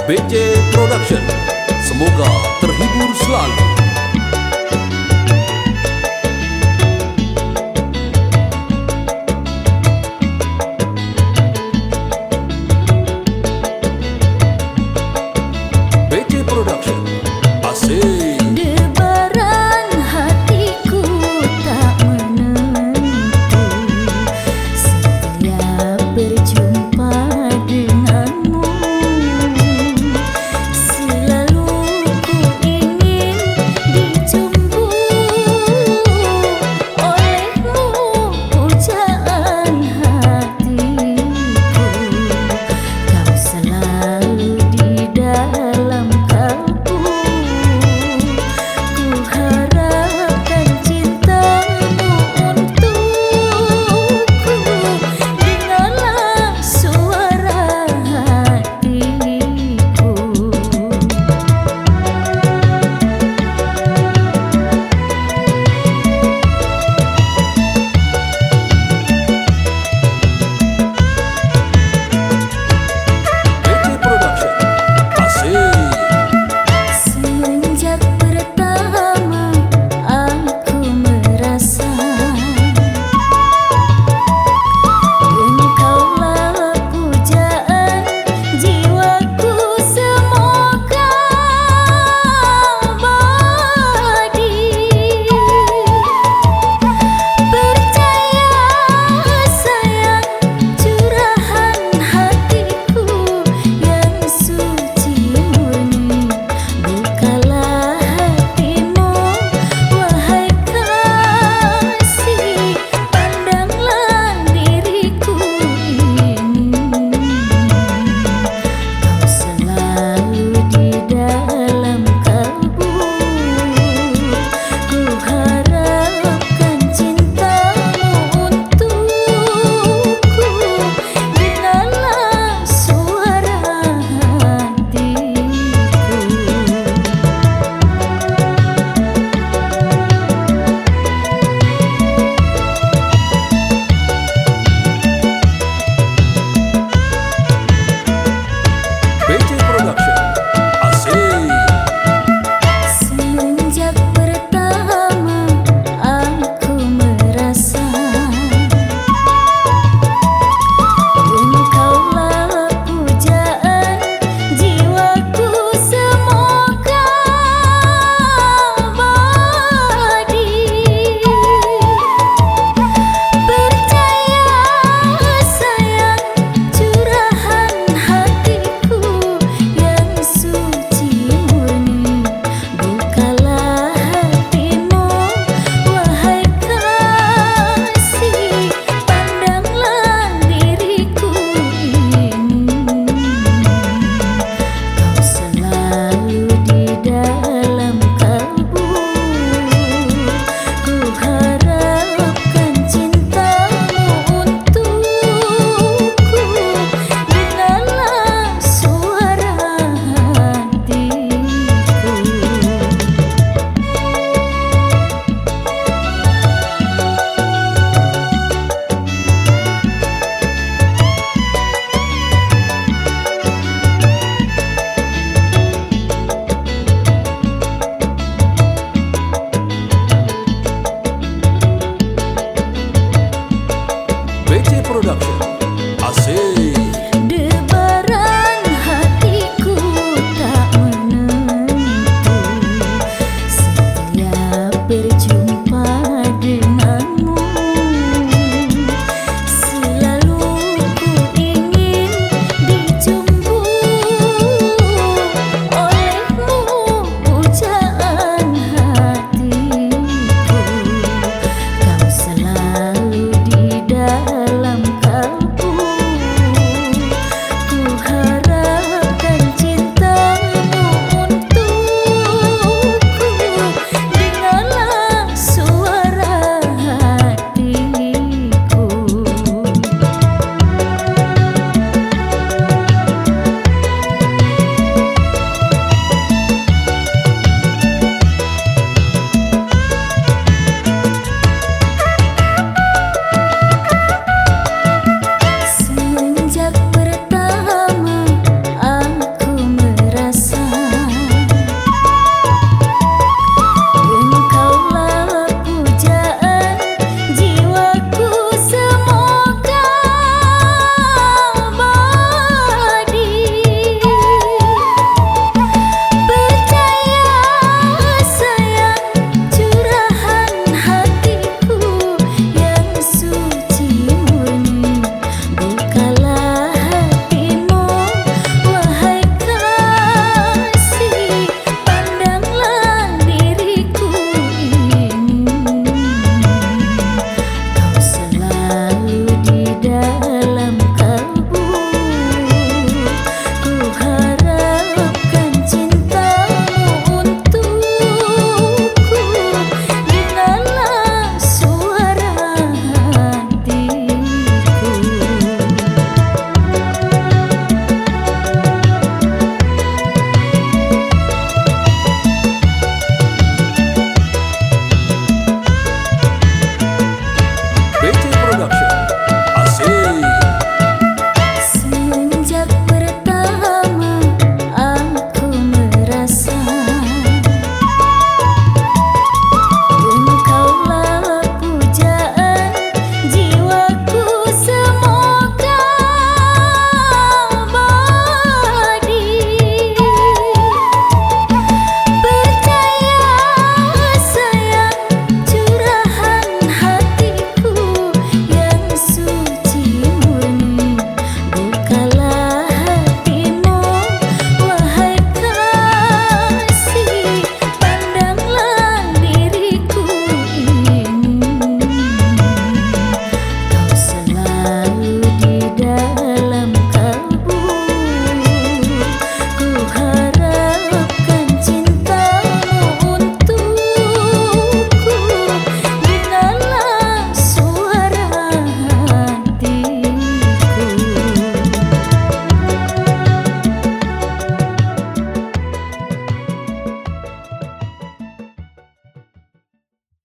BC Production. Semoga terhibur selalu. BC Production. Asik. Debaran hatiku tak menentu setiap berjumpa denganmu. Selalu ku ingin dijumpu olehmu, pujaan hatiku. Kau selalu di dalam kalbu. Ku harapkan cintamu untukku. Dengarlah suara hatiku. BC Production. Asik. Semenjak pertama aku merasa engkaulah pujaan jiwaku, semoga abadi. Percaya sayang, curahan hatiku yang suci murni. Bukalah hatimu, wahai kasih, pandanglah diriku ini. Kau selalu di dalam kalbu. Ku harapkan cintamu untukku. Dengarlah suara hatiku. BC Production. Asik. Semenjak pertama aku merasa engkaulah pujaan jiwaku, semoga abadi. Percaya sayang, curahan hatiku yang suci murni. Bukalah hatimu, wahai kasih, pandanglah diriku ini. Kau selalu di dalam kalbu. Ku harapkan cintamu untukku. Dengarlah suara hatiku. BC Production. Asik.